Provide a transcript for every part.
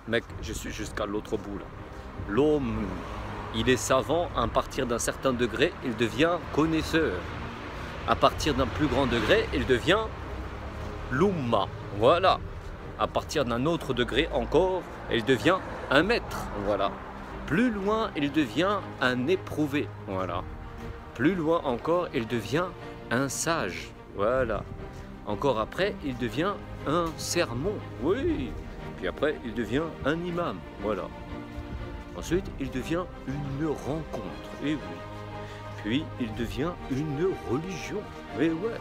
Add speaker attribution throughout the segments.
Speaker 1: Mec, je suis jusqu'à l'autre bout là. L'homme, il est savant, à partir d'un certain degré, il devient connaisseur. À partir d'un plus grand degré, il devient l'umma. Voilà. À partir d'un autre degré encore, il devient un maître. Voilà. Plus loin, il devient un éprouvé. Voilà. Plus loin encore, il devient un sage. Voilà. Encore après, il devient un sermon. Oui. Puis après, il devient un imam. Voilà. Ensuite, il devient une rencontre. Et oui. Puis, il devient une religion. Et ouais.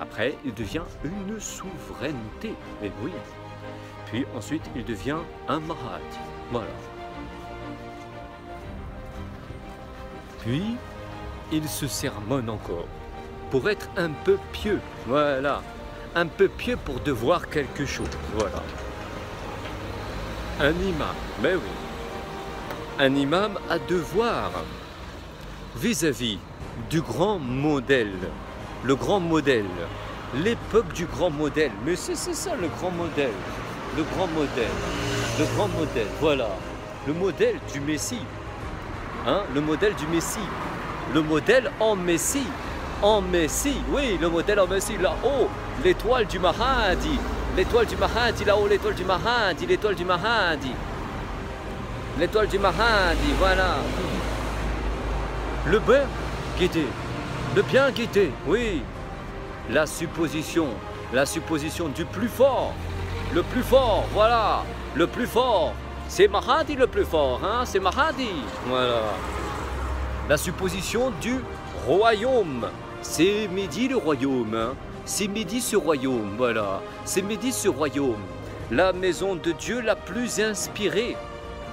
Speaker 1: Après, il devient une souveraineté. Et oui. Puis ensuite, il devient un mahati. Voilà. Puis, il se sermonne encore. Pour être un peu pieux. Voilà. Un peu pieux pour devoir quelque chose. Voilà. Un imam. Mais oui. Un imam a devoir vis-à-vis du grand modèle. Le grand modèle. L'époque du grand modèle. Mais c'est ça le grand modèle. Le grand modèle. Le grand modèle. Voilà. Le modèle du Messie. Hein? Le modèle du Messie. Le modèle en Messie. En Messie. Oui, le modèle en Messie. Là-haut, l'étoile du Mahdi. L'étoile du Mahdi. Là-haut, l'étoile du Mahdi. L'étoile du Mahdi. L'étoile du Mahdi. Voilà. Le bien guidé. Le bien guidé. Oui. La supposition du plus fort. Le plus fort, voilà. Le plus fort. C'est Mahdi le plus fort, hein. C'est Mahdi. Voilà. La supposition du royaume. C'est Mehdi le royaume, hein. C'est Mehdi ce royaume, voilà. C'est Mehdi ce royaume. La maison de Dieu la plus inspirée.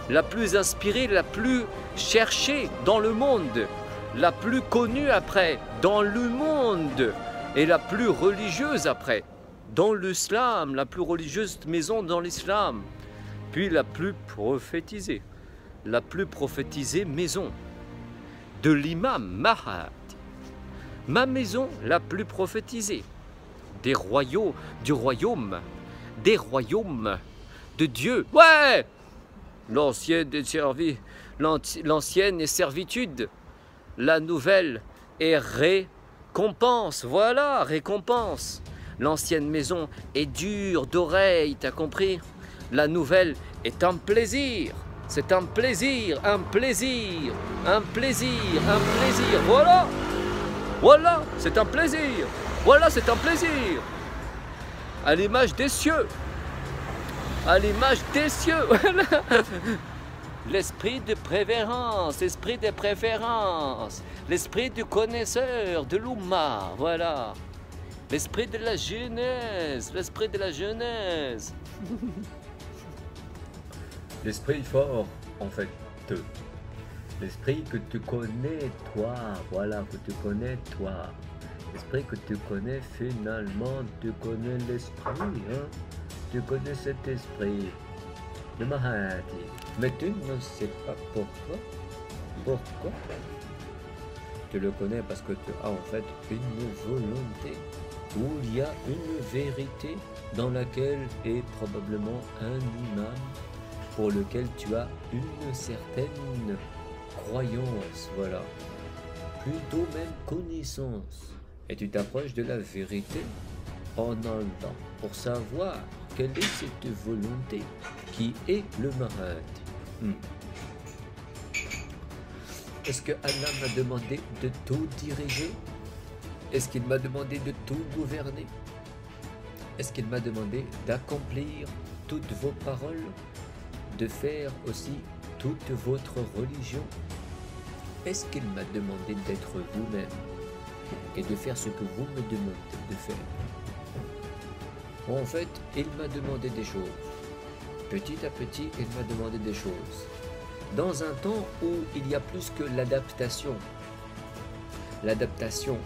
Speaker 1: La plus inspirée, la plus cherchée dans le monde. La plus connue après, dans le monde. Et la plus religieuse après, dans l'islam, la plus religieuse maison dans l'islam. Puis la plus prophétisée maison de l'imam Mahdi. Ma maison la plus prophétisée des royaumes, des royaumes de Dieu. Ouais, l'ancienne servitude, la nouvelle est récompense. Voilà, récompense. L'ancienne maison est dure d'oreille, t'as compris? La nouvelle est un plaisir. C'est un plaisir, un plaisir, un plaisir, un plaisir. Voilà. Voilà, c'est un plaisir. Voilà, c'est un plaisir. À l'image des cieux. À l'image des cieux. Voilà. L'esprit de préférence, l'esprit de préférence, l'esprit du connaisseur, de l'Oumma, voilà. L'esprit de la jeunesse, l'esprit de la jeunesse. L'esprit fort, en fait. L'esprit que tu connais, toi, voilà, que tu connais, toi. L'esprit que tu connais, finalement, tu connais l'esprit, hein. Tu connais cet esprit. Le Mahdi. Mais tu ne sais pas pourquoi. Pourquoi? Tu le connais parce que tu as en fait une volonté, où il y a une vérité dans laquelle est probablement un imam pour lequel tu as une certaine croyance, voilà. Plutôt même connaissance. Et tu t'approches de la vérité en un temps pour savoir quelle est cette volonté qui est le Mahdi. Est-ce que Allah m'a demandé de tout diriger? Est-ce qu'il m'a demandé de tout gouverner? Est-ce qu'il m'a demandé d'accomplir toutes vos paroles? De faire aussi toute votre religion? Est-ce qu'il m'a demandé d'être vous-même et de faire ce que vous me demandez de faire? En fait, il m'a demandé des choses. Petit à petit, il m'a demandé des choses. Dans un temps où il y a plus que l'adaptation. L'adaptation,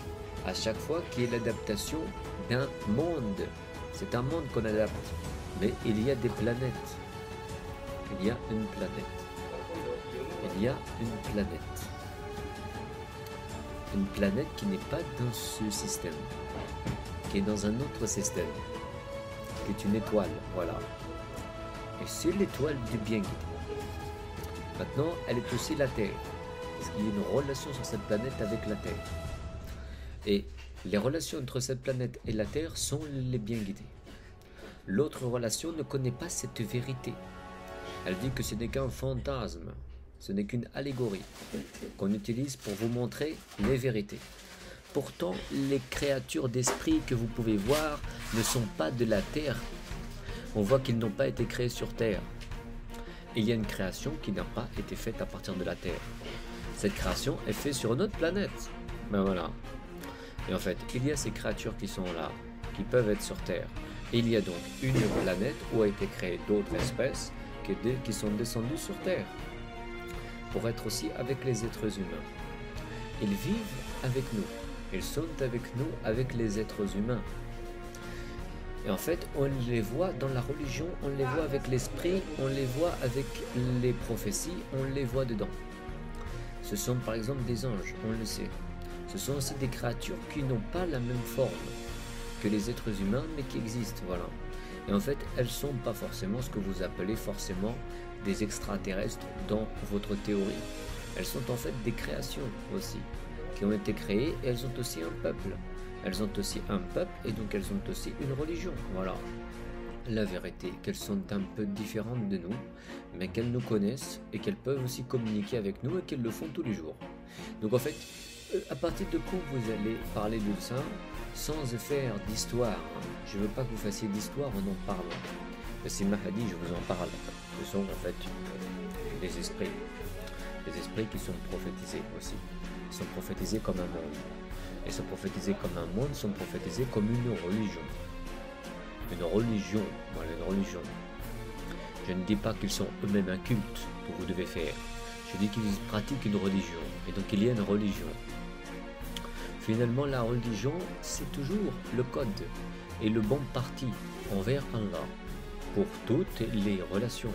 Speaker 1: à chaque fois, qui est l'adaptation d'un monde. C'est un monde qu'on adapte. Mais il y a des planètes. Il y a une planète. Il y a une planète. Une planète qui n'est pas dans ce système. Qui est dans un autre système. Qui est une étoile, voilà. et c'est l'étoile du bien guidé. Maintenant, elle est aussi la Terre, parce qu'il y a une relation sur cette planète avec la Terre. Et les relations entre cette planète et la Terre sont les bien guidés. L'autre relation ne connaît pas cette vérité. Elle dit que ce n'est qu'un fantasme, ce n'est qu'une allégorie qu'on utilise pour vous montrer les vérités. Pourtant, les créatures d'esprit que vous pouvez voir ne sont pas de la Terre. On voit qu'ils n'ont pas été créés sur Terre. Il y a une création qui n'a pas été faite à partir de la Terre. Cette création est faite sur une autre planète. Ben voilà. Et en fait, il y a ces créatures qui sont là, qui peuvent être sur Terre. Et il y a donc une planète où a été créée d'autres espèces qui sont descendues sur Terre pour être aussi avec les êtres humains. Ils vivent avec nous. Ils sont avec nous, avec les êtres humains. Et en fait, on les voit dans la religion, on les voit avec l'esprit, on les voit avec les prophéties, on les voit dedans. Ce sont par exemple des anges, on le sait. Ce sont aussi des créatures qui n'ont pas la même forme que les êtres humains, mais qui existent, voilà. Et en fait, elles ne sont pas forcément ce que vous appelez forcément des extraterrestres dans votre théorie. Elles sont en fait des créations aussi, qui ont été créées, et elles ont aussi un peuple. Elles ont aussi un peuple, et donc elles ont aussi une religion, voilà. La vérité, qu'elles sont un peu différentes de nous, mais qu'elles nous connaissent, et qu'elles peuvent aussi communiquer avec nous, et qu'elles le font tous les jours. Donc en fait, à partir de quand vous allez parler de ça, sans faire d'histoire, je ne veux pas que vous fassiez d'histoire en parlant. C'est Mahdi, je vous en parle. Ce sont en fait des esprits qui sont prophétisés aussi. Ils sont prophétisés comme un monde. Ils sont prophétisés comme un monde, sont prophétisés comme une religion. Une religion, voilà, une religion. Je ne dis pas qu'ils sont eux-mêmes un culte que vous devez faire. Je dis qu'ils pratiquent une religion. Et donc il y a une religion. Finalement, la religion, c'est toujours le code et le bon parti envers Allah pour toutes les relations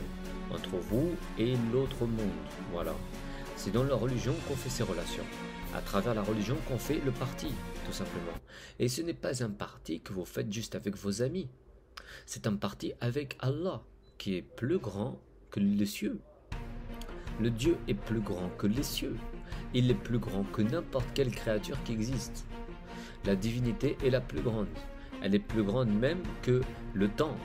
Speaker 1: entre vous et l'autre monde. Voilà. C'est dans la religion qu'on fait ces relations. À travers la religion qu'on fait le parti, tout simplement. Et ce n'est pas un parti que vous faites juste avec vos amis. C'est un parti avec Allah, qui est plus grand que les cieux. Le Dieu est plus grand que les cieux. Il est plus grand que n'importe quelle créature qui existe. La divinité est la plus grande. Elle est plus grande même que le temps.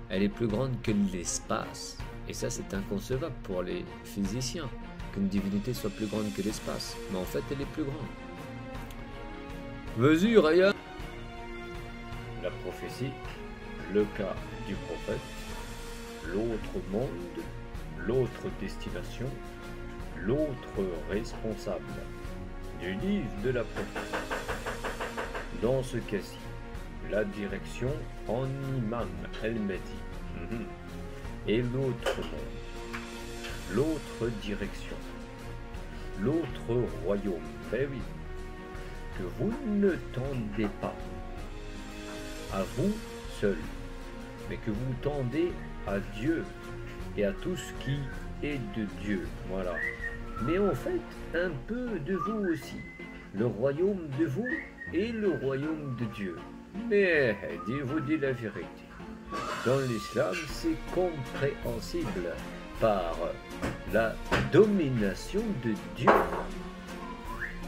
Speaker 1: Elle est plus grande que l'espace. Et ça, c'est inconcevable pour les physiciens, qu'une divinité soit plus grande que l'espace. Mais en fait, elle est plus grande. Vas-y, Raya. La prophétie, le cas du prophète, l'autre monde, l'autre destination, l'autre responsable du livre de la prophétie. Dans ce cas-ci, la direction en Imam El-Mahdi et l'autre monde, l'autre direction, l'autre royaume, ben oui, que vous ne tendez pas à vous seul, mais que vous tendez à Dieu et à tout ce qui est de Dieu, voilà. Mais en fait, un peu de vous aussi, le royaume de vous et le royaume de Dieu. Mais, vous dis la vérité, dans l'islam, c'est compréhensible par la domination de Dieu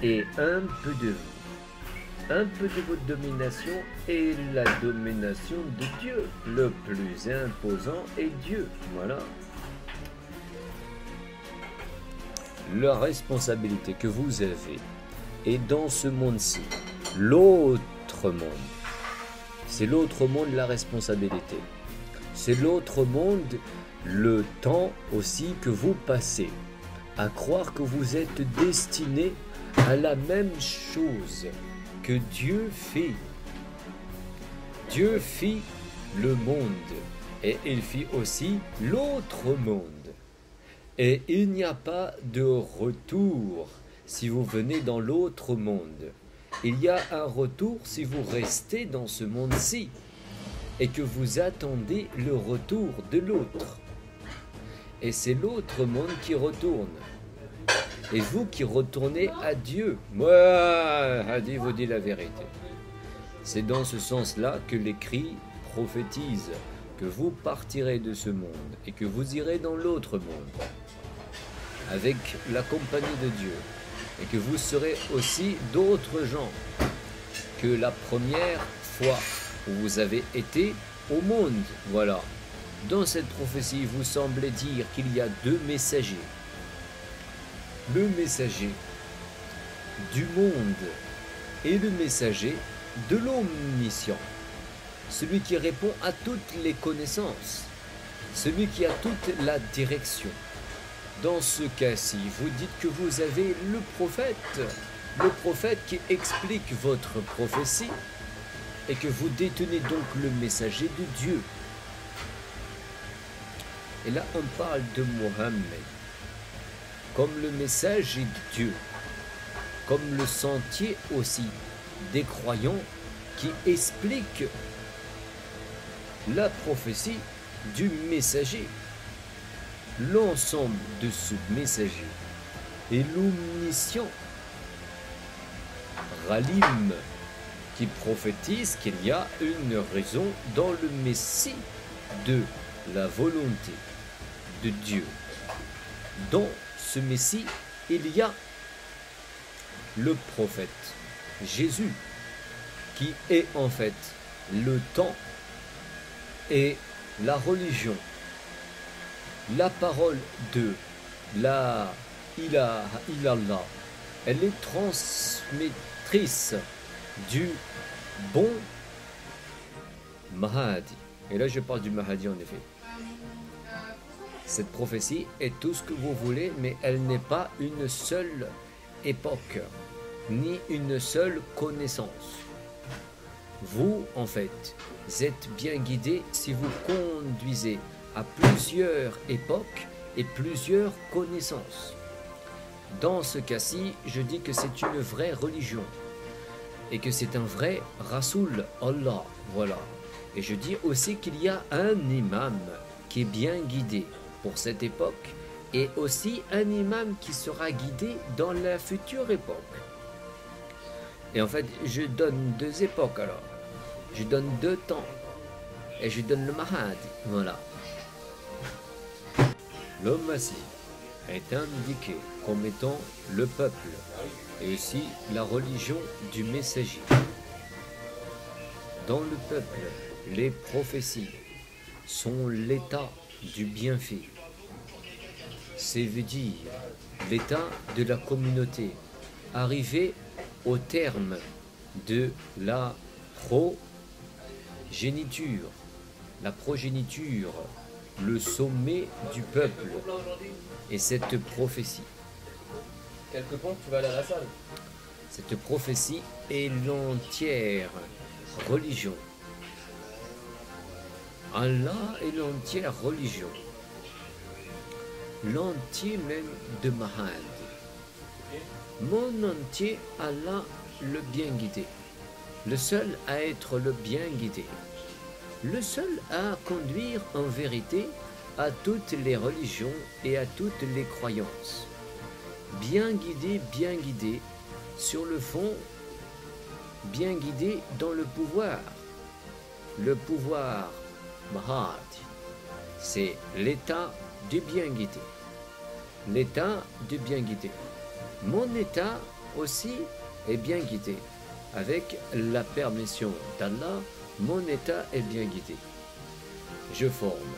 Speaker 1: et un peu de vous. Un peu de votre domination et la domination de Dieu. Le plus imposant est Dieu, voilà. La responsabilité que vous avez est dans ce monde-ci, l'autre monde. C'est l'autre monde la responsabilité. C'est l'autre monde le temps aussi que vous passez à croire que vous êtes destiné à la même chose que Dieu fait. Dieu fit le monde et il fit aussi l'autre monde. Et il n'y a pas de retour si vous venez dans l'autre monde. Il y a un retour si vous restez dans ce monde-ci et que vous attendez le retour de l'autre. Et c'est l'autre monde qui retourne. Et vous qui retournez à Dieu. Moi, Hadi vous dit la vérité. C'est dans ce sens-là que l'écrit prophétise que vous partirez de ce monde et que vous irez dans l'autre monde avec la compagnie de Dieu et que vous serez aussi d'autres gens que la première fois où vous avez été au monde. Voilà. Dans cette prophétie, vous semblez dire qu'il y a deux messagers. Le messager du monde et le messager de l'omniscient. Celui qui répond à toutes les connaissances. Celui qui a toute la direction. Dans ce cas-ci, vous dites que vous avez le prophète qui explique votre prophétie et que vous détenez donc le messager de Dieu. Et là, on parle de Mohammed comme le messager de Dieu, comme le sentier aussi des croyants qui explique la prophétie du messager. L'ensemble de ce messager est l'omniscient Ralim qui prophétise qu'il y a une raison dans le Messie de la volonté de Dieu. Dans ce Messie, il y a le prophète Jésus qui est en fait le temps et la religion. La parole de la ilaha illallah, elle est transmettrice du bon Mahdi. Et là, je parle du Mahdi en effet. Cette prophétie est tout ce que vous voulez, mais elle n'est pas une seule époque, ni une seule connaissance. Vous, en fait, êtes bien guidé si vous conduisez à plusieurs époques et plusieurs connaissances. Dans ce cas-ci, je dis que c'est une vraie religion et que c'est un vrai Rasoul Allah, voilà. Et je dis aussi qu'il y a un imam qui est bien guidé pour cette époque et aussi un imam qui sera guidé dans la future époque. Et en fait, je donne deux époques alors. Je donne deux temps et je donne le Mahdi, voilà. L'homme Messie est indiqué comme étant le peuple et aussi la religion du messager. Dans le peuple, les prophéties sont l'état du bienfait. C'est veut dire l'état de la communauté, arrivé au terme de la progéniture. La progéniture, le sommet du peuple et cette prophétie.
Speaker 2: Quelques points, tu vas aller à la salle.
Speaker 1: Cette prophétie est l'entière religion. Allah est l'entière religion. L'entier même de Mahdi. Mon entier, Allah le bien guidé. Le seul à être le bien guidé. Le seul à conduire en vérité à toutes les religions et à toutes les croyances. Bien guidé sur le fond, bien guidé dans le pouvoir. Le pouvoir Mahdi, c'est l'état du bien guidé. L'état du bien guidé. Mon état aussi est bien guidé. Avec la permission d'Allah, mon état est bien guidé. Je forme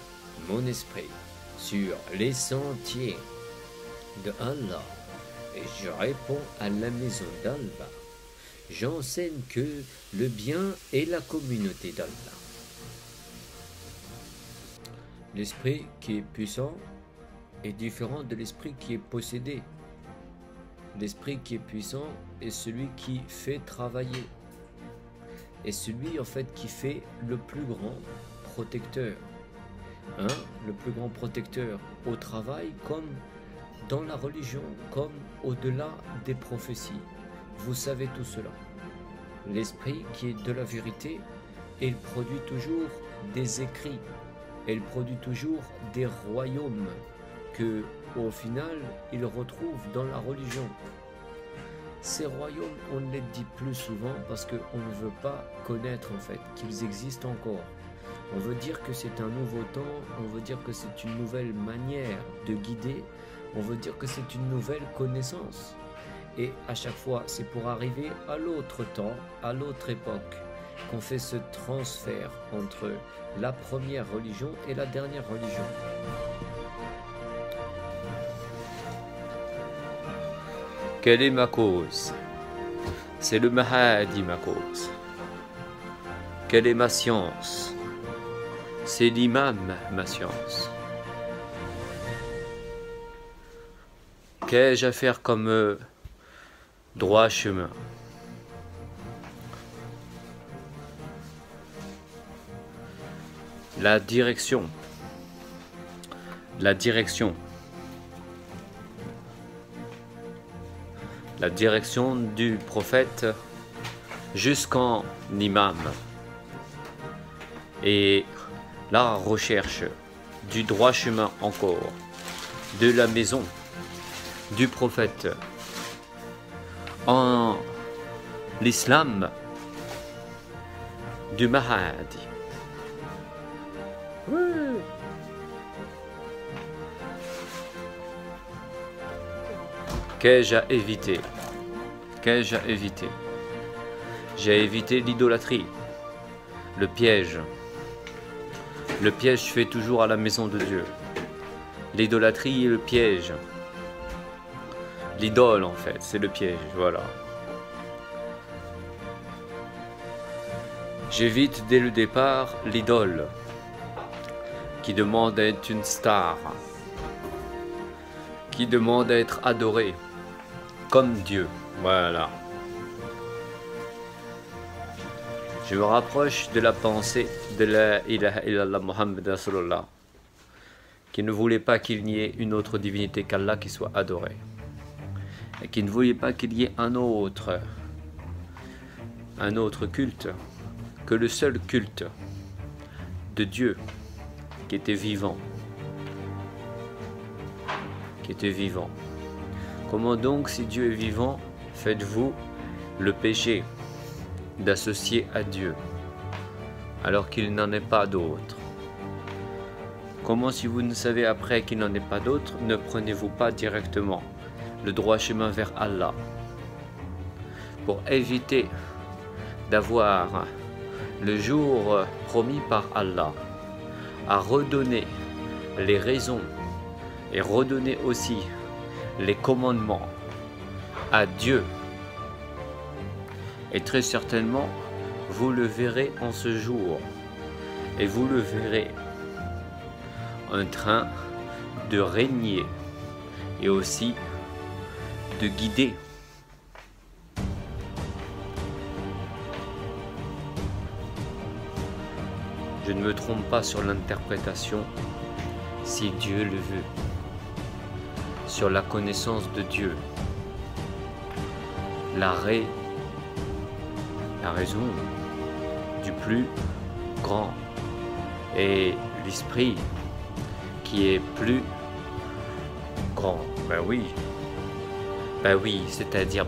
Speaker 1: mon esprit sur les sentiers de Allah et je réponds à la maison d'Allah. J'enseigne que le bien est la communauté d'Allah. L'esprit qui est puissant est différent de l'esprit qui est possédé. L'esprit qui est puissant est celui qui fait travailler. Et celui en fait qui fait le plus grand protecteur. Le plus grand protecteur au travail comme dans la religion, comme au-delà des prophéties. Vous savez tout cela. L'esprit qui est de la vérité, il produit toujours des écrits. Il produit toujours des royaumes que, au final, il retrouve dans la religion. Ces royaumes, on ne les dit plus souvent parce qu'on ne veut pas connaître en fait qu'ils existent encore. On veut dire que c'est un nouveau temps, on veut dire que c'est une nouvelle manière de guider, on veut dire que c'est une nouvelle connaissance. Et à chaque fois, c'est pour arriver à l'autre temps, à l'autre époque, qu'on fait ce transfert entre la première religion et la dernière religion. Quelle est ma cause? C'est le Mahdi ma cause. Quelle est ma science? C'est l'imam ma science. Qu'ai-je à faire comme droit chemin? La direction. La direction. La direction du prophète jusqu'en imam. Et la recherche du droit chemin encore, de la maison du prophète en l'islam du Mahdi. Qu'ai-je à éviter? Qu'ai-je à éviter? J'ai évité l'idolâtrie, le piège. Le piège fait toujours à la maison de Dieu. L'idolâtrie est le piège. L'idole, en fait, c'est le piège, voilà. J'évite dès le départ l'idole qui demande à être une star, qui demande à être adoré comme Dieu, voilà. Je me rapproche de la pensée de la ilaha illallah Muhammad Rasulullah, qui ne voulait pas qu'il n'y ait une autre divinité qu'Allah qui soit adorée, et qui ne voulait pas qu'il y ait un autre culte que le seul culte de Dieu qui était vivant. Qui était vivant. Comment donc, si Dieu est vivant, faites-vous le péché d'associer à Dieu alors qu'il n'en est pas d'autre? Comment, si vous ne savez après qu'il n'en est pas d'autre, ne prenez-vous pas directement le droit chemin vers Allah pour éviter d'avoir le jour promis par Allah à redonner les raisons et redonner aussi les commandements à Dieu? Et très certainement, vous le verrez en ce jour. Et vous le verrez en train de régner et aussi de guider. Je ne me trompe pas sur l'interprétation, si Dieu le veut, sur la connaissance de Dieu, la raison du plus grand et l'esprit qui est plus grand. Ben oui, c'est-à-dire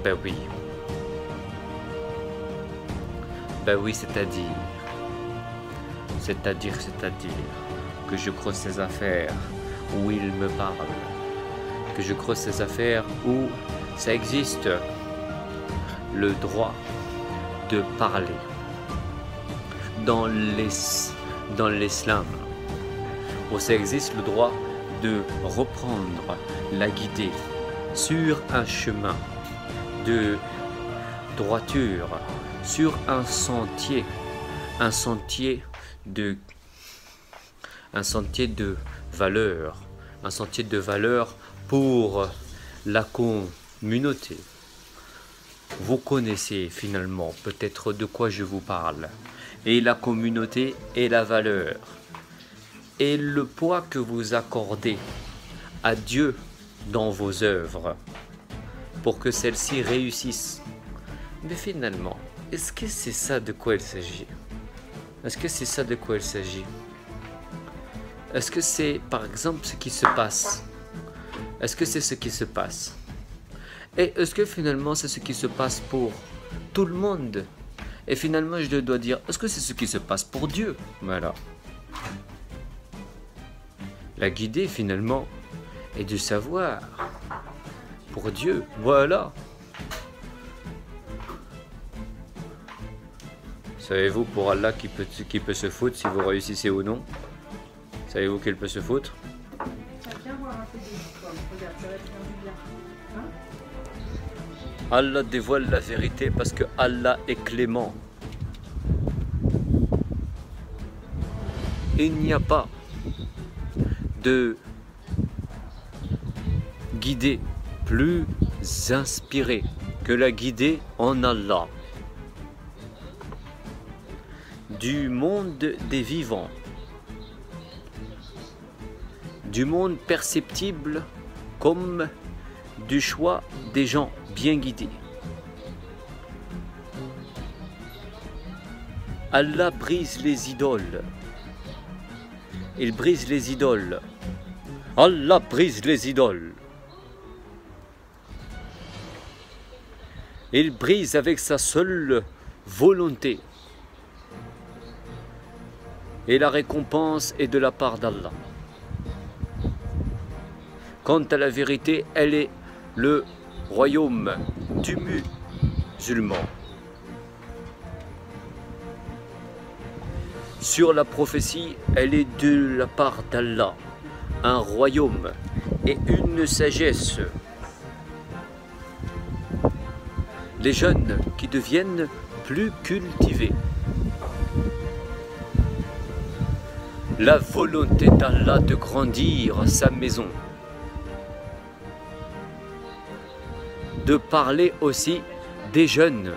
Speaker 1: c'est-à-dire que je creuse ses affaires où il me parle, que je creuse ses affaires où ça existe le droit de parler dans l'islam, où ça existe le droit de reprendre la guidée sur un chemin de droiture, sur un sentier de valeur, un sentier de valeur pour la communauté. Vous connaissez finalement peut-être de quoi je vous parle. Et la communauté et la valeur. Et le poids que vous accordez à Dieu dans vos œuvres pour que celles-ci réussissent. Mais finalement, est-ce que c'est ça de quoi il s'agit? Est-ce que c'est ça de quoi il s'agit? Est-ce que c'est par exemple ce qui se passe? Est-ce que c'est ce qui se passe? Et est-ce que finalement c'est ce qui se passe pour tout le monde? Et finalement je dois dire, est-ce que c'est ce qui se passe pour Dieu? Voilà. La guider finalement est de savoir pour Dieu, voilà. Savez-vous pour Allah qui peut se foutre si vous réussissez ou non? Savez-vous qu'il peut se foutre?
Speaker 3: Viens voir un peu de toi. Regarde, ça va te faire du bien. Hein?
Speaker 1: Allah dévoile la vérité parce que Allah est clément. Il n'y a pas de guidée plus inspirée que la guidée en Allah. Du monde des vivants, du monde perceptible comme du choix des gens bien guidés. Allah brise les idoles. Il brise les idoles. Allah brise les idoles. Il brise avec sa seule volonté. Et la récompense est de la part d'Allah. Quant à la vérité, elle est le royaume du musulman. Sur la prophétie, elle est de la part d'Allah, un royaume et une sagesse. Les jeunes qui deviennent plus cultivés. La volonté d'Allah de grandir sa maison. De parler aussi des jeunes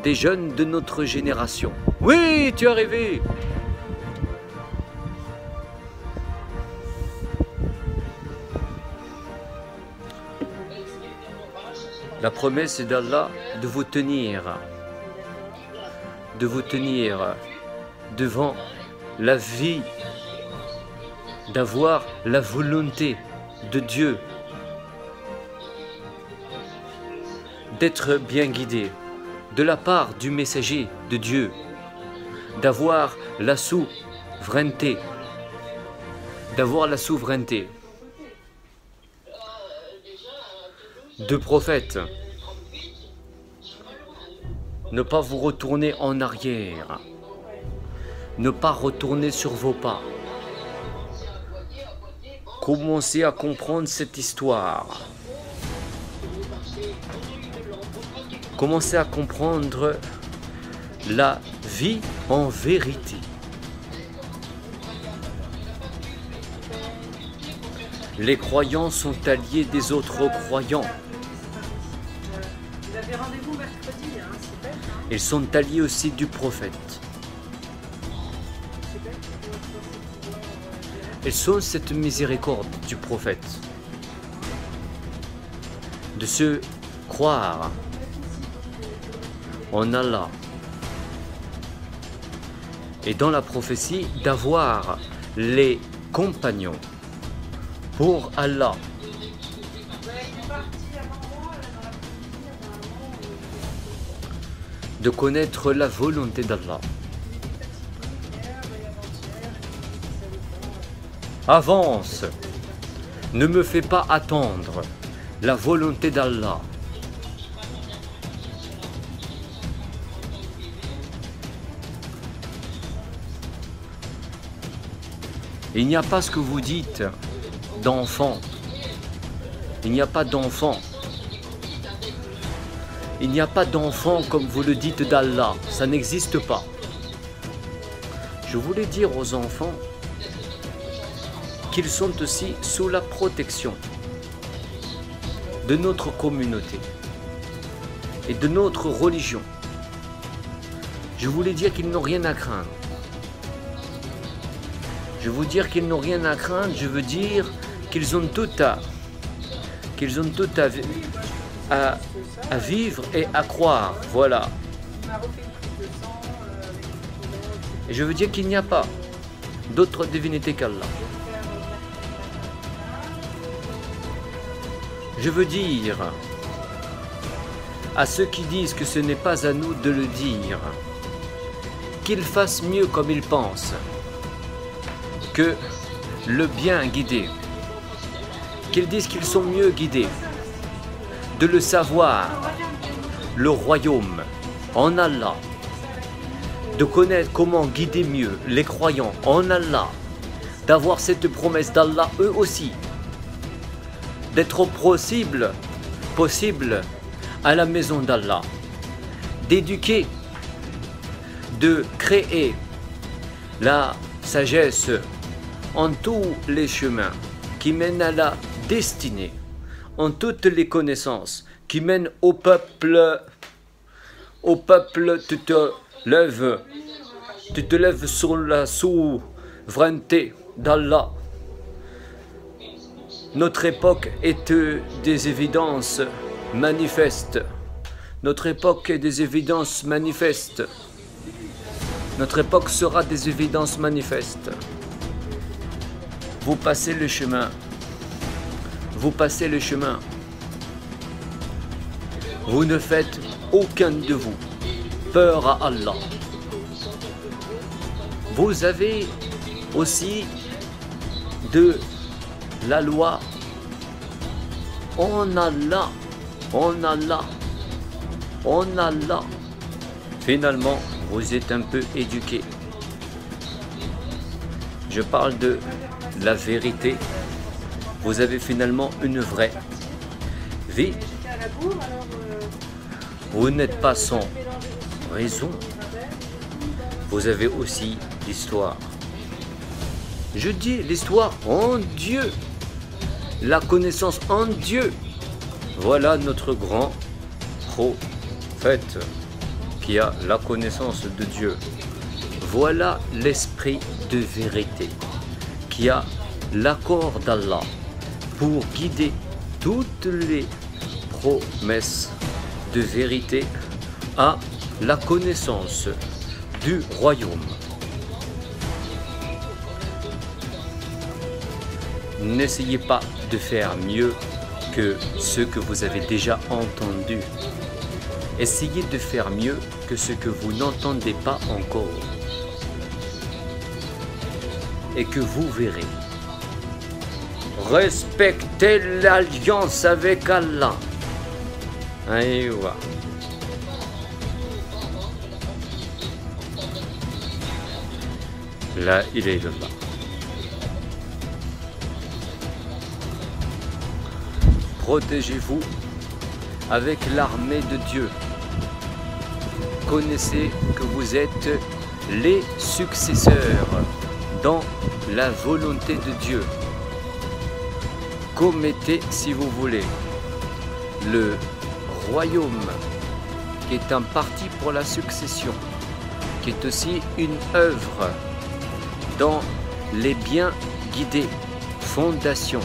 Speaker 1: de notre génération. Oui, tu es arrivé. La promesse d'Allah de vous tenir devant la vie, d'avoir la volonté de Dieu, d'être bien guidé de la part du messager de Dieu, d'avoir la souveraineté, de prophète, ne pas vous retourner en arrière, ne pas retourner sur vos pas. Commencez à comprendre cette histoire. Commencez à comprendre la vie en vérité. Les croyants sont alliés des autres croyants.
Speaker 3: Vous avez rendez-vous mercredi, hein, c'est bête, hein?
Speaker 1: Ils sont alliés aussi du prophète.
Speaker 3: C'est bête,
Speaker 1: Ils sont cette miséricorde du prophète. De se croire en Allah. Et dans la prophétie, d'avoir les compagnons pour Allah. De connaître la volonté d'Allah. Avance, ne me fais pas attendre la volonté d'Allah. Il n'y a pas ce que vous dites d'enfant. Il n'y a pas d'enfant. Il n'y a pas d'enfant comme vous le dites d'Allah. Ça n'existe pas. Je voulais dire aux enfants qu'ils sont aussi sous la protection de notre communauté et de notre religion. Je voulais dire qu'ils n'ont rien à craindre. Je veux dire qu'ils n'ont rien à craindre, je veux dire qu'ils ont tout à vivre et à croire, voilà. Et je veux dire qu'il n'y a pas d'autre divinité qu'Allah. Je veux dire à ceux qui disent que ce n'est pas à nous de le dire, qu'ils fassent mieux comme ils pensent, que le bien guidé, qu'ils disent qu'ils sont mieux guidés, de le savoir, le royaume en Allah, de connaître comment guider mieux les croyants en Allah, d'avoir cette promesse d'Allah eux aussi, d'être possible à la maison d'Allah, d'éduquer, de créer la sagesse en tous les chemins qui mènent à la destinée, en toutes les connaissances qui mènent au peuple. Au peuple, tu te lèves sur la souveraineté d'Allah. Notre époque est des évidences manifestes. Notre époque est des évidences manifestes. Notre époque sera des évidences manifestes. Vous passez le chemin. Vous passez le chemin. Vous ne faites aucun de vous peur à Allah. Vous avez aussi de la loi en Allah, en Allah, en Allah. Finalement, vous êtes un peu éduqué. Je parle de la vérité. Vous avez finalement une vraie vie. Vous n'êtes pas sans raison. Vous avez aussi l'histoire. Je dis l'histoire en Dieu. La connaissance en Dieu. Voilà notre grand prophète qui a la connaissance de Dieu. Voilà l'esprit de vérité qui a l'accord d'Allah pour guider toutes les promesses de vérité à la connaissance du royaume. N'essayez pas de faire mieux que ce que vous avez déjà entendu. Essayez de faire mieux que ce que vous n'entendez pas encore. Et que vous verrez. Respectez l'alliance avec Allah. Aïwa. La ilaha illallah. Protégez-vous avec l'armée de Dieu. Connaissez que vous êtes les successeurs dans la volonté de Dieu. Commettez, si vous voulez, le royaume qui est un parti pour la succession, qui est aussi une œuvre dans les biens guidés, fondations.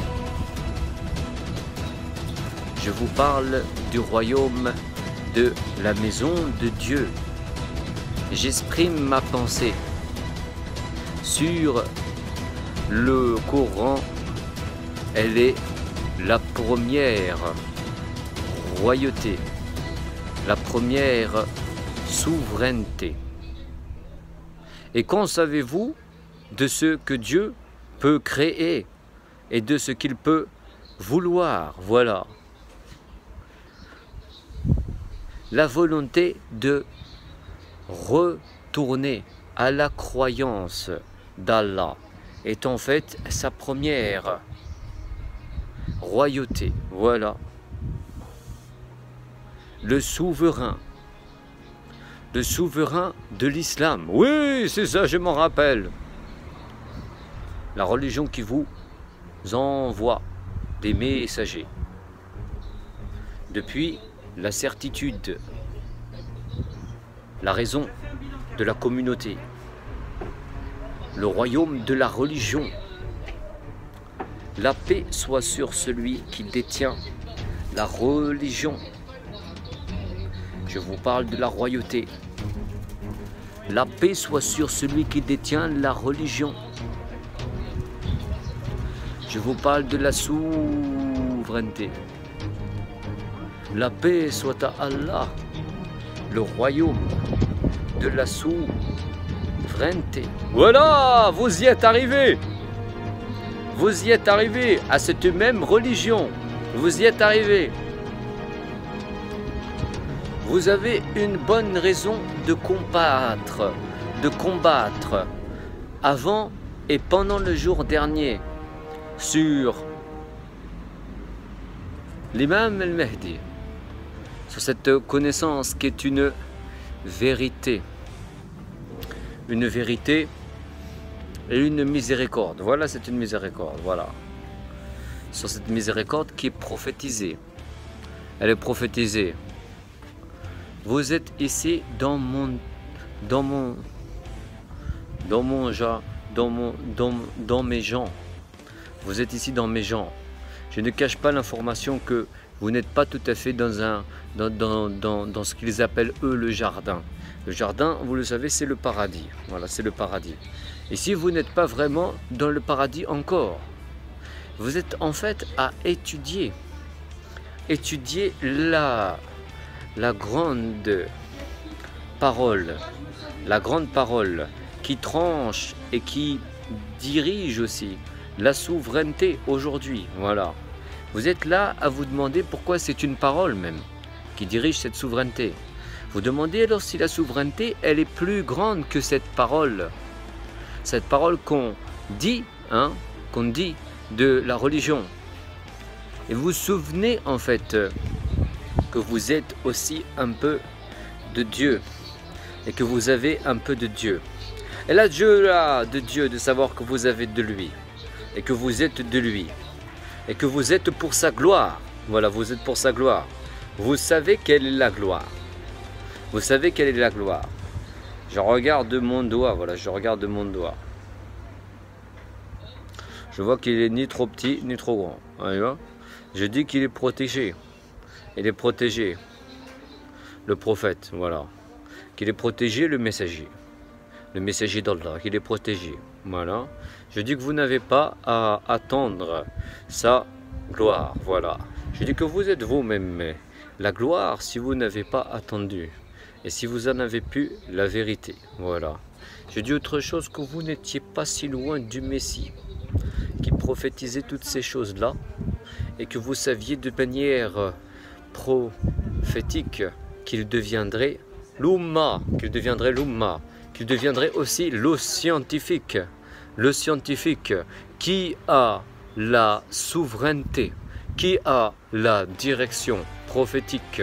Speaker 1: Je vous parle du royaume de la maison de Dieu. J'exprime ma pensée sur le Coran. Elle est la première royauté, la première souveraineté. Et qu'en savez-vous de ce que Dieu peut créer et de ce qu'il peut vouloir? Voilà. La volonté de retourner à la croyance d'Allah est en fait sa première royauté. Voilà. Le souverain de l'islam. Oui, c'est ça, je m'en rappelle. La religion qui vous envoie des messagers. Depuis la certitude, la raison de la communauté, le royaume de la religion. La paix soit sur celui qui détient la religion. Je vous parle de la royauté. La paix soit sur celui qui détient la religion. Je vous parle de la souveraineté. La paix soit à Allah, le royaume de la souveraineté. Voilà, vous y êtes arrivés. Vous y êtes arrivé à cette même religion. Vous y êtes arrivé. Vous avez une bonne raison de combattre avant et pendant le jour dernier sur l'imam al-Mahdi, sur cette connaissance qui est une vérité et une miséricorde. Voilà, c'est une miséricorde, voilà. Sur cette miséricorde qui est prophétisée. Elle est prophétisée. Vous êtes ici dans mes gens. Vous êtes ici dans mes gens. Je ne cache pas l'information que vous n'êtes pas tout à fait dans ce qu'ils appellent eux le jardin. Le jardin, vous le savez, c'est le paradis. Voilà, c'est le paradis. Ici, vous n'êtes pas vraiment dans le paradis encore. Vous êtes en fait à étudier la grande parole qui tranche et qui dirige aussi la souveraineté aujourd'hui. Voilà. Vous êtes là à vous demander pourquoi c'est une parole même qui dirige cette souveraineté. Vous demandez alors si la souveraineté, elle est plus grande que cette parole qu'on dit, de la religion. Et vous vous souvenez en fait que vous êtes aussi un peu de Dieu et que vous avez un peu de Dieu. Et la joie de Dieu de savoir que vous avez de lui et que vous êtes de lui et que vous êtes pour sa gloire. Voilà, vous êtes pour sa gloire. Vous savez quelle est la gloire. Vous savez quelle est la gloire. Je regarde mon doigt, voilà, je regarde mon doigt. Je vois qu'il est ni trop petit ni trop grand. Voyez-vous ? Je dis qu'il est protégé. Il est protégé. Le prophète, voilà. Qu'il est protégé, le messager. Le messager d'Allah, qu'il est protégé. Voilà. Je dis que vous n'avez pas à attendre sa gloire. Voilà. Je dis que vous êtes vous-même. La gloire, si vous n'avez pas attendu. Et si vous en avez pu, la vérité. Voilà. Je dis autre chose, que vous n'étiez pas si loin du Messie qui prophétisait toutes ces choses-là et que vous saviez de manière prophétique qu'il deviendrait l'Umma, qu'il deviendrait aussi le scientifique qui a la souveraineté, qui a la direction prophétique,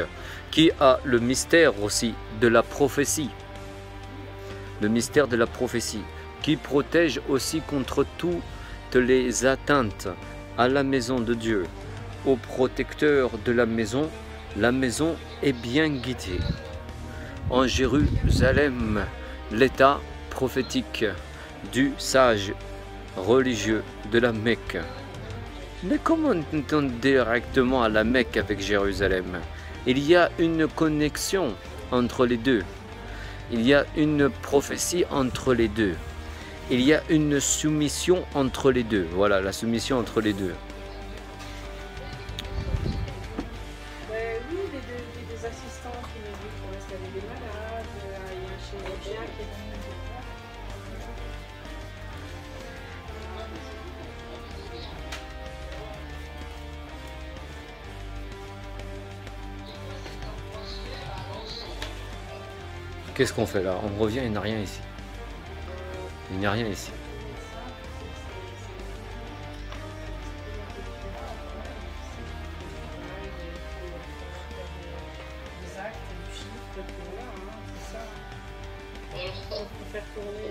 Speaker 1: qui a le mystère aussi de la prophétie, le mystère de la prophétie, qui protège aussi contre toutes les atteintes à la maison de Dieu, au protecteur de la maison est bien guidée. En Jérusalem, l'état prophétique du sage religieux de la Mecque. Mais comment est-on directement à la Mecque avec Jérusalem? Il y a une connexion entre les deux. Il y a une prophétie entre les deux. Il y a une soumission entre les deux. Voilà, la soumission entre les deux.
Speaker 3: Oui, des assistants qui nous disent qu'on reste avec des malades, il y a un chirurgien qui est venu.
Speaker 1: Qu'est-ce qu'on fait là? On revient, il n'y a rien ici. Il n'y a rien ici.
Speaker 3: Des actes, du chiffre, c'est ça. On peut faire tourner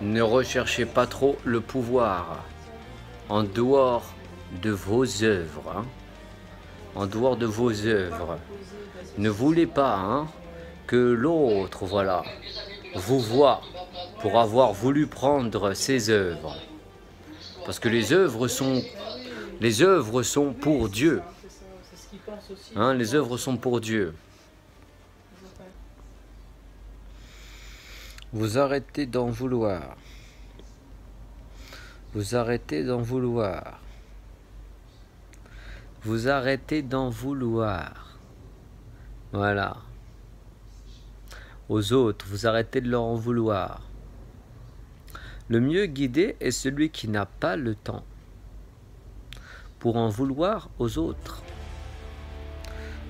Speaker 3: les...
Speaker 1: Ne recherchez pas trop le pouvoir en dehors de vos œuvres. En dehors de vos œuvres. Ne voulez pas que l'autre, voilà, vous voit pour avoir voulu prendre ses œuvres. Parce que les œuvres sont pour Dieu. Les œuvres sont pour Dieu. Vous arrêtez d'en vouloir. Vous arrêtez d'en vouloir. Vous arrêtez d'en vouloir. Voilà. Aux autres, vous arrêtez de leur en vouloir. Le mieux guidé est celui qui n'a pas le temps pour en vouloir aux autres,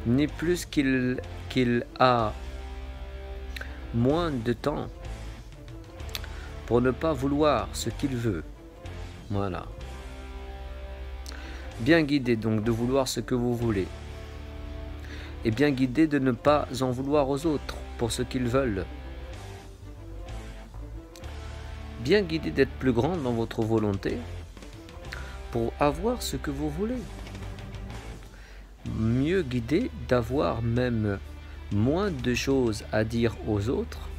Speaker 1: ni plus qu'il a moins de temps pour ne pas vouloir ce qu'il veut. Voilà. Bien guidé donc de vouloir ce que vous voulez, et bien guidé de ne pas en vouloir aux autres pour ce qu'ils veulent. Bien guidé d'être plus grand dans votre volonté pour avoir ce que vous voulez. Mieux guidé d'avoir même moins de choses à dire aux autres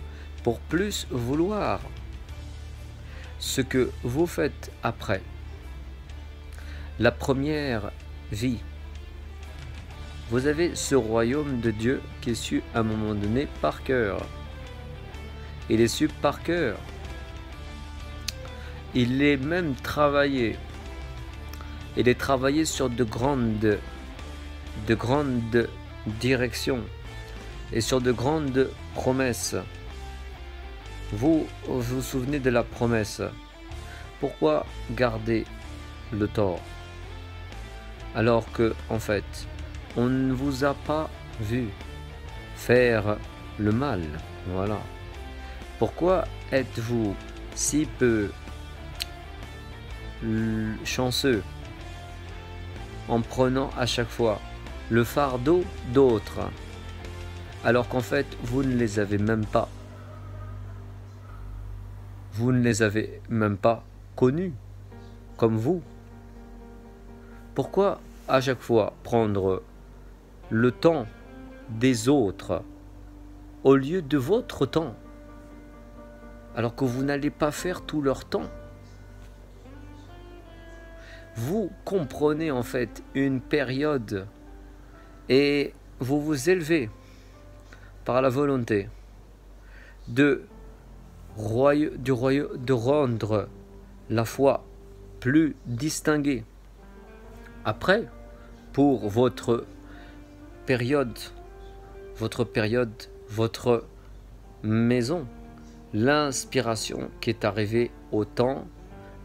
Speaker 1: pour plus vouloir ce que vous faites après. La première vie. Vous avez ce royaume de Dieu qui est su à un moment donné par cœur. Il est su par cœur. Il est même travaillé. Il est travaillé sur de grandes directions et sur de grandes promesses. Vous vous souvenez de la promesse. Pourquoi garder le tort alors que, en fait, on ne vous a pas vu faire le mal? Voilà. Pourquoi êtes-vous si peu chanceux en prenant à chaque fois le fardeau d'autres, alors qu'en fait, vous ne les avez même pas. Vous ne les avez même pas connus comme vous. Pourquoi à chaque fois prendre le temps des autres au lieu de votre temps, alors que vous n'allez pas faire tout leur temps? Vous comprenez en fait une période et vous vous élevez par la volonté de rendre la foi plus distinguée. Après, pour votre période, votre maison, l'inspiration qui est arrivée au temps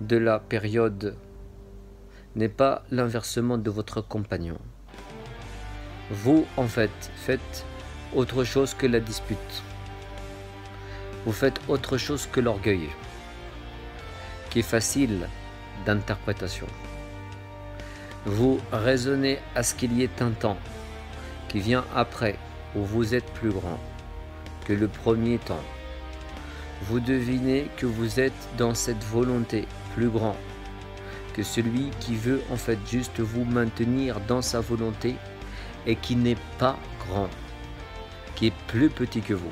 Speaker 1: de la période n'est pas l'inversement de votre compagnon. Vous, en fait, faites autre chose que la dispute. Vous faites autre chose que l'orgueil, qui est facile d'interprétation. Vous raisonnez à ce qu'il y ait un temps qui vient après, où vous êtes plus grand que le premier temps. Vous devinez que vous êtes dans cette volonté plus grand que celui qui veut en fait juste vous maintenir dans sa volonté et qui n'est pas grand, qui est plus petit que vous.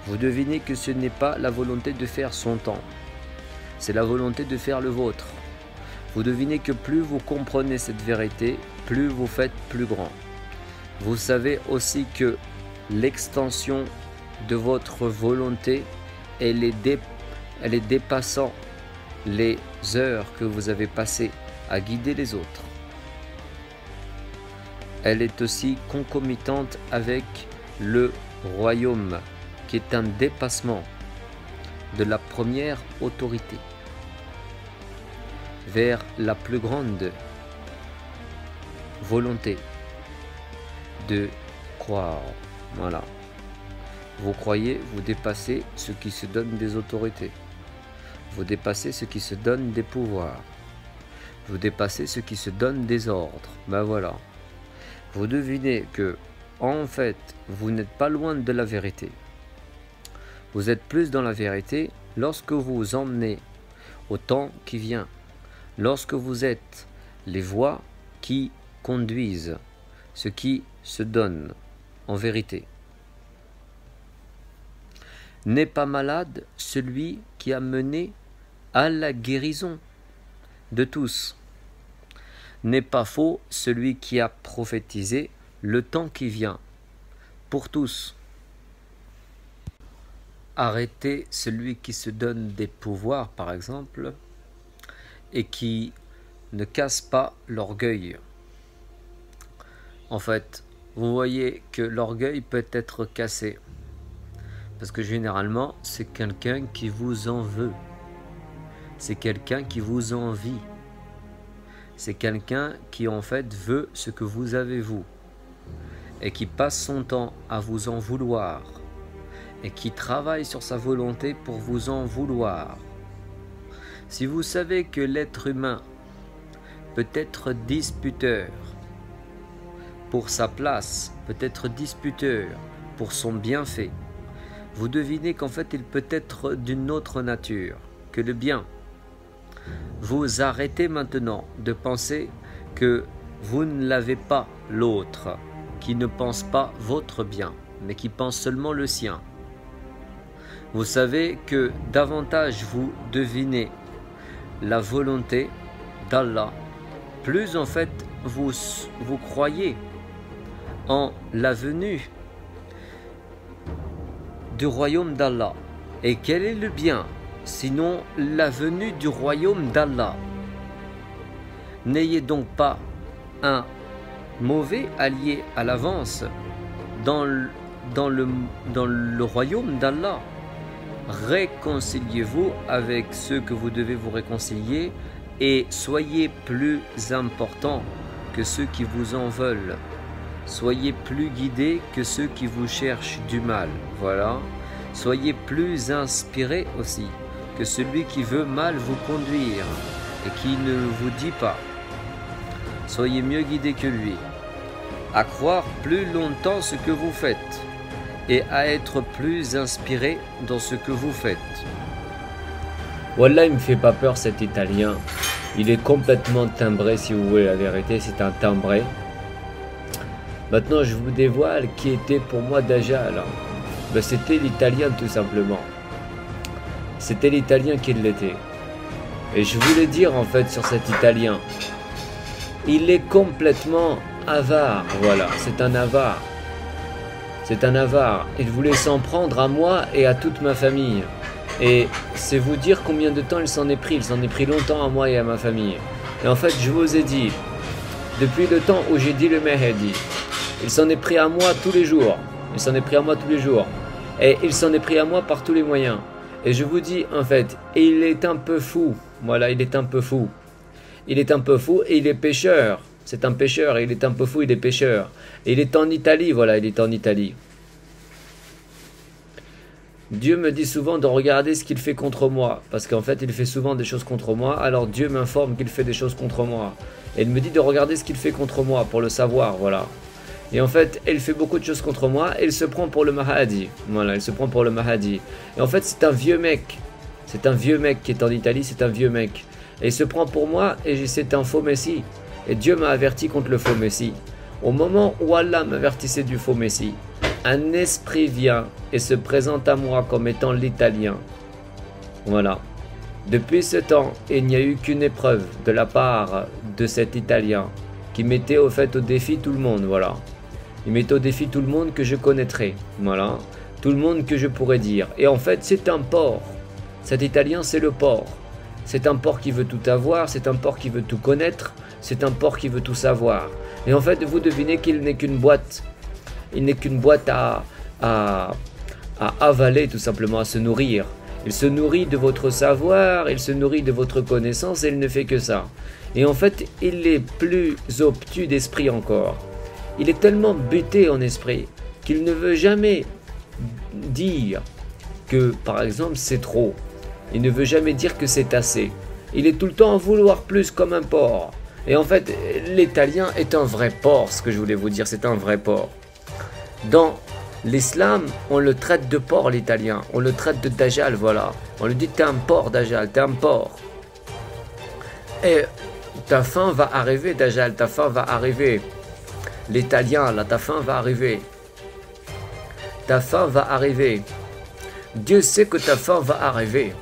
Speaker 1: Vous devinez que ce n'est pas la volonté de faire son temps, c'est la volonté de faire le vôtre. Vous devinez que plus vous comprenez cette vérité, plus vous faites plus grand. Vous savez aussi que l'extension de votre volonté, elle est dépassant les heures que vous avez passées à guider les autres. Elle est aussi concomitante avec le royaume, qui est un dépassement de la première autorité vers la plus grande volonté de croire. Voilà. Vous croyez, vous dépassez ce qui se donne des autorités. Vous dépassez ce qui se donne des pouvoirs. Vous dépassez ce qui se donne des ordres. Ben voilà. Vous devinez que, en fait, vous n'êtes pas loin de la vérité. Vous êtes plus dans la vérité lorsque vous vous emmenez au temps qui vient. Lorsque vous êtes les voies qui conduisent ce qui se donne en vérité. N'est pas malade celui qui a mené à la guérison de tous. N'est pas faux celui qui a prophétisé le temps qui vient pour tous. Arrêtez celui qui se donne des pouvoirs, par exemple, et qui ne casse pas l'orgueil. En fait, vous voyez que l'orgueil peut être cassé. Parce que généralement, c'est quelqu'un qui vous en veut. c'est quelqu'un qui vous envie. C'est quelqu'un qui en fait veut ce que vous avez vous et qui passe son temps à vous en vouloir et qui travaille sur sa volonté pour vous en vouloir. Si vous savez que l'être humain peut être disputeur pour sa place, peut être disputeur pour son bienfait, vous devinez qu'en fait il peut être d'une autre nature que le bien. Vous arrêtez maintenant de penser que vous ne l'avez pas l'autre, qui ne pense pas votre bien, mais qui pense seulement le sien. Vous savez que davantage vous devinez la volonté d'Allah, plus en fait vous croyez en la venue du royaume d'Allah. Et quel est le bien sinon la venue du royaume d'Allah? N'ayez donc pas un mauvais allié à l'avance dans le royaume d'Allah. Réconciliez-vous avec ceux que vous devez vous réconcilier et soyez plus importants que ceux qui vous en veulent. Soyez plus guidés que ceux qui vous cherchent du mal. Voilà. Soyez plus inspirés aussi que celui qui veut mal vous conduire et qui ne vous dit pas. Soyez mieux guidés que lui. À croire plus longtemps ce que vous faites et à être plus inspiré dans ce que vous faites. Wallah, il me fait pas peur cet Italien. Il est complètement timbré, si vous voulez la vérité, c'est un timbré. Maintenant, je vous dévoile qui était pour moi Dajjal. Ben, c'était l'Italien tout simplement. C'était l'Italien qui l'était. Et je voulais dire en fait sur cet Italien, il est complètement avare, voilà, c'est un avare. C'est un avare. Il voulait s'en prendre à moi et à toute ma famille. Et c'est vous dire combien de temps il s'en est pris. Il s'en est pris longtemps à moi et à ma famille. Et en fait, je vous ai dit, depuis le temps où j'ai dit le Mahdi, il s'en est pris à moi tous les jours. Il s'en est pris à moi tous les jours. Et il s'en est pris à moi par tous les moyens. Et je vous dis, en fait, il est un peu fou. Voilà, il est un peu fou. Il est un peu fou et il est pécheur. C'est un pécheur et il est un peu fou, il est pécheur. Et il est en Italie, voilà, il est en Italie. Dieu me dit souvent de regarder ce qu'il fait contre moi. Parce qu'en fait, il fait souvent des choses contre moi. Alors Dieu m'informe qu'il fait des choses contre moi. Et il me dit de regarder ce qu'il fait contre moi pour le savoir, voilà. Et en fait, il fait beaucoup de choses contre moi et il se prend pour le Mahdi. Voilà, il se prend pour le Mahdi. Et en fait, c'est un vieux mec. C'est un vieux mec qui est en Italie, c'est un vieux mec. Et il se prend pour moi et c'est un faux messie. Et Dieu m'a averti contre le faux messie. Au moment où Allah m'avertissait du faux messie, un esprit vient et se présente à moi comme étant l'Italien. Voilà. Depuis ce temps, il n'y a eu qu'une épreuve de la part de cet Italien qui mettait au fait au défi tout le monde, voilà. Il mettait au défi tout le monde que je connaîtrais, voilà. Tout le monde que je pourrais dire. Et en fait, c'est un porc. Cet Italien, c'est le porc. C'est un porc qui veut tout avoir, c'est un porc qui veut tout connaître, c'est un porc qui veut tout savoir. Et en fait, vous devinez qu'il n'est qu'une boîte. Il n'est qu'une boîte à avaler, tout simplement, à se nourrir. Il se nourrit de votre savoir, il se nourrit de votre connaissance et il ne fait que ça. Et en fait, il est plus obtus d'esprit encore. Il est tellement buté en esprit qu'il ne veut jamais dire que, par exemple, c'est trop. Il ne veut jamais dire que c'est assez. Il est tout le temps à vouloir plus comme un porc. Et en fait, l'Italien est un vrai porc, ce que je voulais vous dire, c'est un vrai porc. Dans l'islam, on le traite de porc, l'Italien. On le traite de Dajjal, voilà. On lui dit, t'es un porc, Dajjal, t'es un porc. Et ta fin va arriver, Dajjal, ta fin va arriver. L'Italien, là, ta fin va arriver. Ta fin va arriver. Dieu sait que ta fin va arriver.